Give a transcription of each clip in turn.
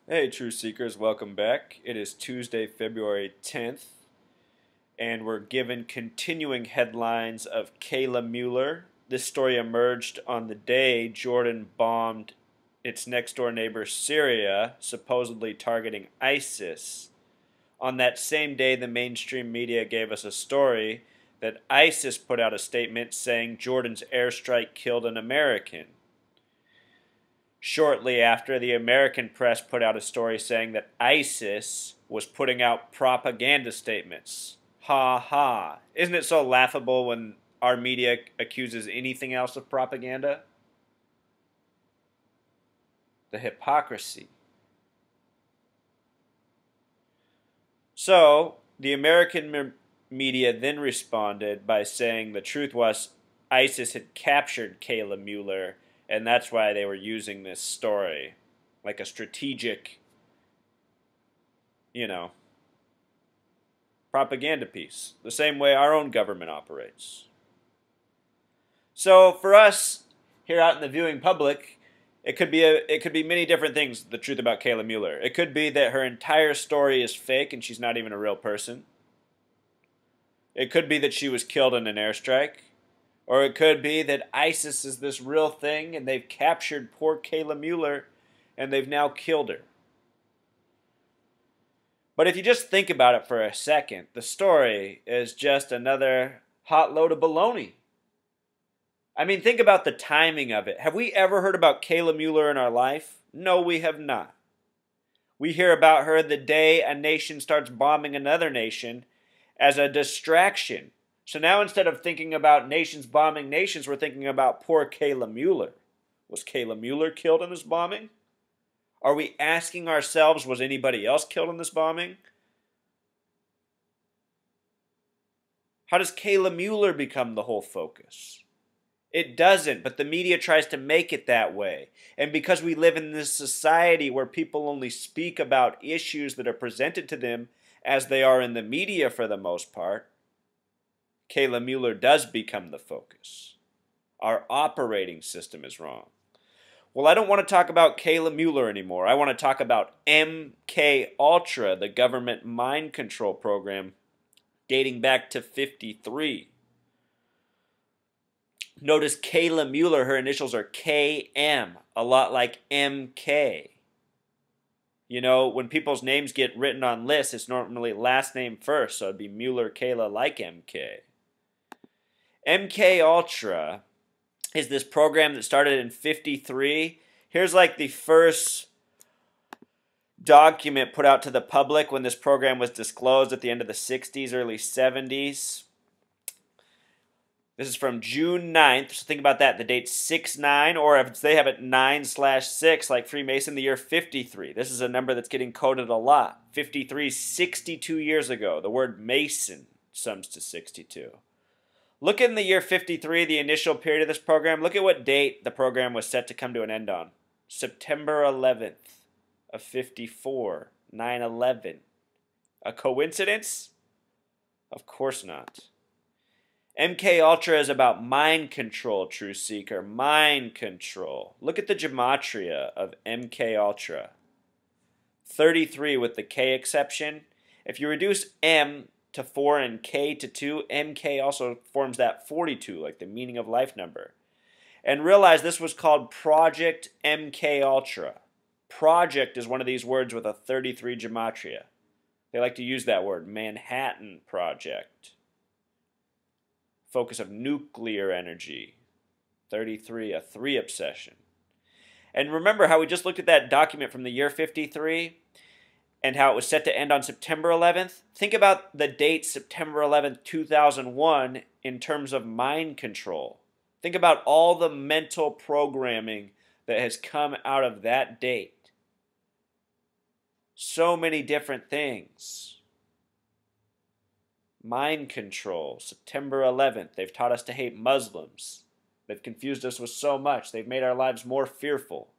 Hey, True Seekers, welcome back. It is Tuesday, February 10th, and we're given continuing headlines of Kayla Mueller. This story emerged on the day Jordan bombed its next door neighbor, Syria, supposedly targeting ISIS. On that same day, the mainstream media gave us a story that ISIS put out a statement saying Jordan's airstrike killed an American. Shortly after, the American press put out a story saying that ISIS was putting out propaganda statements. Ha ha. Isn't it so laughable when our media accuses anything else of propaganda? The hypocrisy. So, the American media then responded by saying the truth was ISIS had captured Kayla Mueller, and that's why they were using this story like a strategic, you know, propaganda piece, the same way our own government operates. So for us here out in the viewing public, it could be many different things. The truth about Kayla Mueller. It could be that her entire story is fake and she's not even a real person. It could be that she was killed in an airstrike. Or it could be that ISIS is this real thing and they've captured poor Kayla Mueller and they've now killed her. But if you just think about it for a second, the story is just another hot load of baloney. I mean, think about the timing of it. Have we ever heard about Kayla Mueller in our life? No, we have not. We hear about her the day a nation starts bombing another nation as a distraction. So now instead of thinking about nations bombing nations, we're thinking about poor Kayla Mueller. Was Kayla Mueller killed in this bombing? Are we asking ourselves, was anybody else killed in this bombing? How does Kayla Mueller become the whole focus? It doesn't, but the media tries to make it that way. And because we live in this society where people only speak about issues that are presented to them as they are in the media for the most part, Kayla Mueller does become the focus. Our operating system is wrong. Well, I don't want to talk about Kayla Mueller anymore. I want to talk about MK Ultra, the government mind control program dating back to '53. Notice Kayla Mueller, her initials are KM, a lot like MK. You know, when people's names get written on lists, it's normally last name first, so it'd be Mueller Kayla like MK. MK Ultra is this program that started in '53. Here's like the first document put out to the public when this program was disclosed at the end of the '60s, early '70s. This is from June 9th, so think about that. The date's 6/9, or if they have it 9/6, like Freemason, the year 53. This is a number that's getting coded a lot. 53, 62 years ago. The word Mason sums to 62. Look in the year 53, the initial period of this program. Look at what date the program was set to come to an end on. September 11th of 54, 9/11. A coincidence? Of course not. MK Ultra is about mind control, True Seeker. Mind control. Look at the gematria of MK Ultra. 33 with the K exception. If you reduce M to 4 and K to 2, MK also forms that 42, like the meaning of life number. And realize this was called Project MK Ultra. Project is one of these words with a 33 gematria. They like to use that word, Manhattan Project. Focus of nuclear energy. 33, a 3 obsession. And remember how we just looked at that document from the year 53 and how it was set to end on September 11th? Think about the date September 11th, 2001 in terms of mind control. Think about all the mental programming that has come out of that date. So many different things. Mind control, September 11th. They've taught us to hate Muslims. They've confused us with so much. They've made our lives more fearful.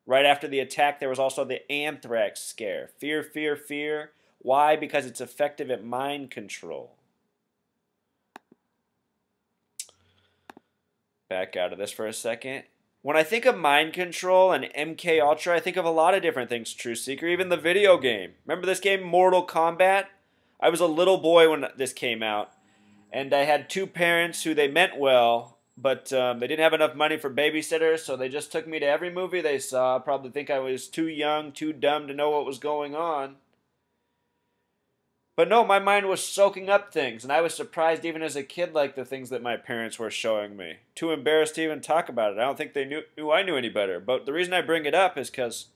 Right after the attack, there was also the anthrax scare. Fear, fear, fear. Why? Because it's effective at mind control. Back out of this for a second. When I think of mind control and MK Ultra, I think of a lot of different things, Truth Seeker, even the video game. Remember this game, Mortal Kombat? I was a little boy when this came out, and I had two parents who they meant well, but they didn't have enough money for babysitters, so they just took me to every movie they saw. Probably think I was too young, too dumb to know what was going on. But no, my mind was soaking up things, and I was surprised even as a kid like the things that my parents were showing me. Too embarrassed to even talk about it. I don't think they knew I knew any better. But the reason I bring it up is because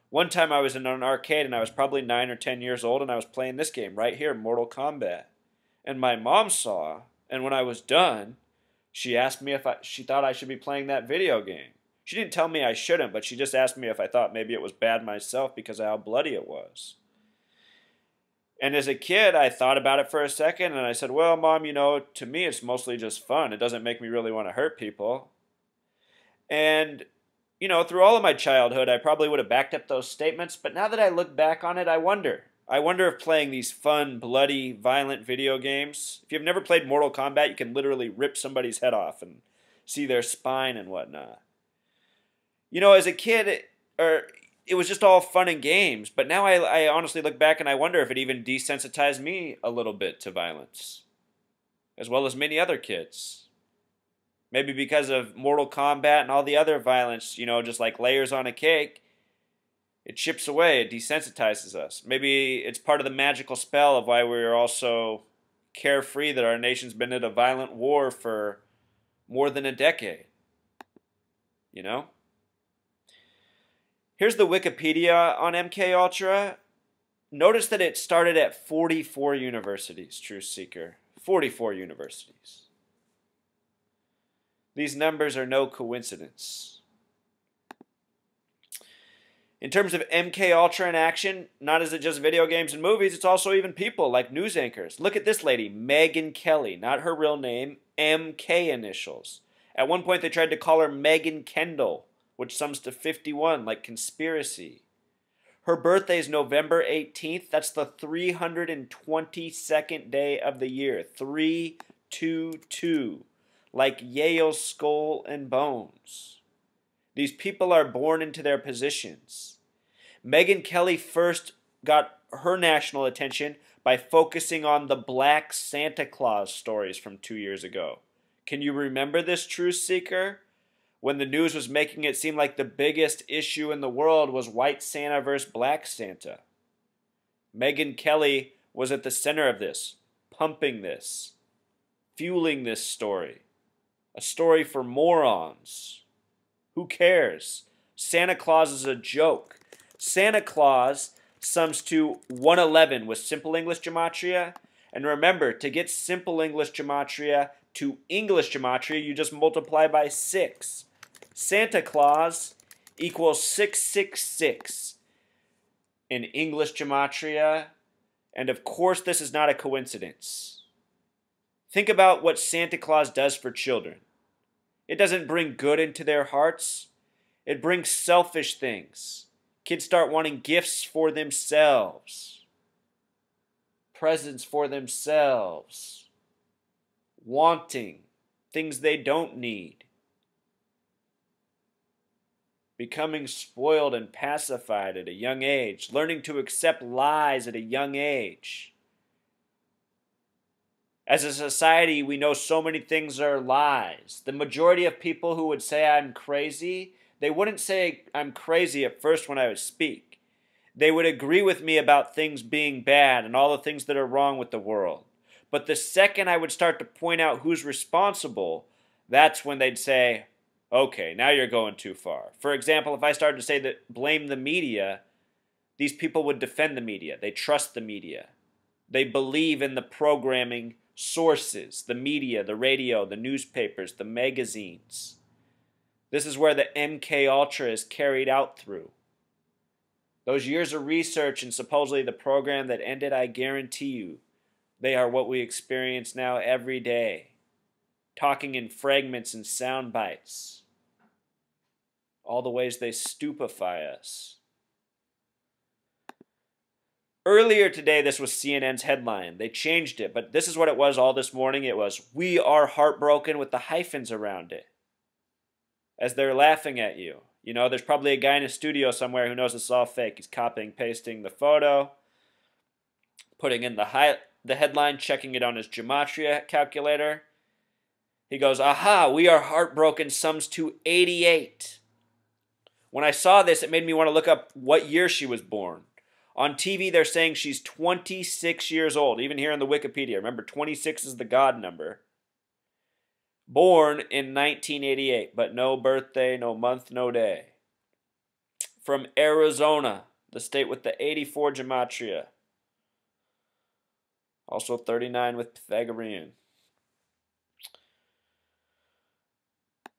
one time I was in an arcade, and I was probably 9 or 10 years old, and I was playing this game right here, Mortal Kombat. And my mom saw, and when I was done, she asked me if she thought I should be playing that video game. She didn't tell me I shouldn't, but she just asked me if I thought maybe it was bad myself because of how bloody it was. And as a kid, I thought about it for a second, and I said, well, Mom, to me it's mostly just fun. It doesn't make me really want to hurt people. And, through all of my childhood, I probably would have backed up those statements, but now that I look back on it, I wonder. I wonder if playing these fun, bloody, violent video games, if you've never played Mortal Kombat, you can literally rip somebody's head off and see their spine and whatnot. As a kid, it was just all fun and games, but now I honestly look back and I wonder if it even desensitized me a little bit to violence, as well as many other kids. Maybe because of Mortal Kombat and all the other violence, just like layers on a cake, it chips away, it desensitizes us. Maybe it's part of the magical spell of why we're all so carefree that our nation's been in a violent war for more than a decade. Here's the Wikipedia on MK Ultra. Notice that it started at 44 universities, Truth Seeker. 44 universities. These numbers are no coincidence. In terms of MK Ultra in action, not is it just video games and movies, it's also even people like news anchors. Look at this lady, Megyn Kelly, not her real name, MK initials. At one point they tried to call her Megan Kendall, which sums to 51, like conspiracy. Her birthday is November 18th. That's the 322nd day of the year. 322. Like Yale's skull and bones. These people are born into their positions. Megyn Kelly first got her national attention by focusing on the Black Santa Claus stories from 2 years ago. Can you remember this, Truth Seeker? When the news was making it seem like the biggest issue in the world was white Santa versus black Santa. Megyn Kelly was at the center of this, pumping this, fueling this story. A story for morons. Who cares? Santa Claus is a joke. Santa Claus sums to 111 with simple English gematria. And remember, to get simple English gematria to English gematria, you just multiply by 6. Santa Claus equals 666 in English gematria. And of course, this is not a coincidence. Think about what Santa Claus does for children. It doesn't bring good into their hearts. It brings selfish things. Kids start wanting gifts for themselves. Presents for themselves. Wanting things they don't need. Becoming spoiled and pacified at a young age. Learning to accept lies at a young age. As a society, we know so many things are lies. The majority of people who would say I'm crazy, they wouldn't say I'm crazy at first when I would speak. They would agree with me about things being bad and all the things that are wrong with the world. But the second I would start to point out who's responsible, that's when they'd say, okay, now you're going too far. For example, if I started to say that blame the media, these people would defend the media. They trust the media. They believe in the programming sources, the media, the radio, the newspapers, the magazines. This is where the MK Ultra is carried out through. Those years of research and supposedly the program that ended, I guarantee you, they are what we experience now every day. Talking in fragments and sound bites. All the ways they stupefy us. Earlier today, this was CNN's headline. They changed it, but this is what it was all this morning. It was, "We are heartbroken," with the hyphens around it. as they're laughing at you. You know, there's probably a guy in a studio somewhere who knows it's all fake. He's copying, pasting the photo, putting in the headline, checking it on his gematria calculator. He goes, aha, we are heartbroken, sums to 88. When I saw this, it made me want to look up what year she was born. On TV, they're saying she's 26 years old, even here in the Wikipedia. Remember, 26 is the God number. Born in 1988, but no birthday, no month, no day. From Arizona, the state with the 84 gematria. Also 39 with Pythagorean.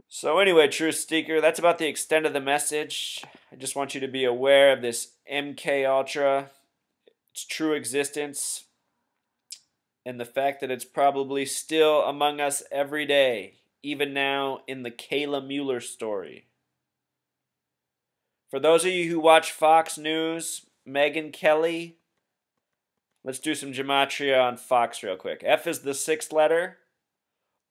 So anyway, Truth Seeker, that's about the extent of the message. I just want you to be aware of this MK Ultra, its true existence, and the fact that it's probably still among us every day, even now in the Kayla Mueller story. For those of you who watch Fox News, Megyn Kelly, let's do some gematria on Fox real quick. F is the 6th letter.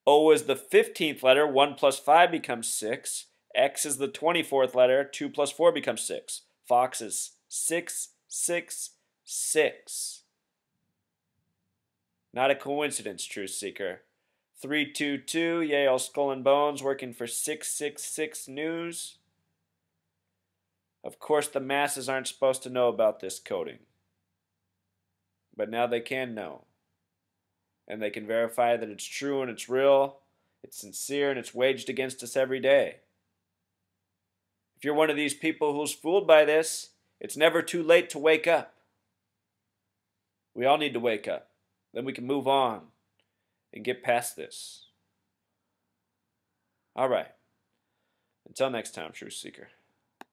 O is the 15th letter. 1 plus 5 becomes 6. X is the 24th letter. 2 plus 4 becomes 6. Fox is 666. Not a coincidence, Truth Seeker. 322, Yale Skull and Bones, working for 666 News. Of course, the masses aren't supposed to know about this coding. But now they can know. And they can verify that it's true and it's real, it's sincere, and it's waged against us every day. If you're one of these people who's fooled by this, it's never too late to wake up. We all need to wake up. Then we can move on and get past this. All right. Until next time, Truth Seeker.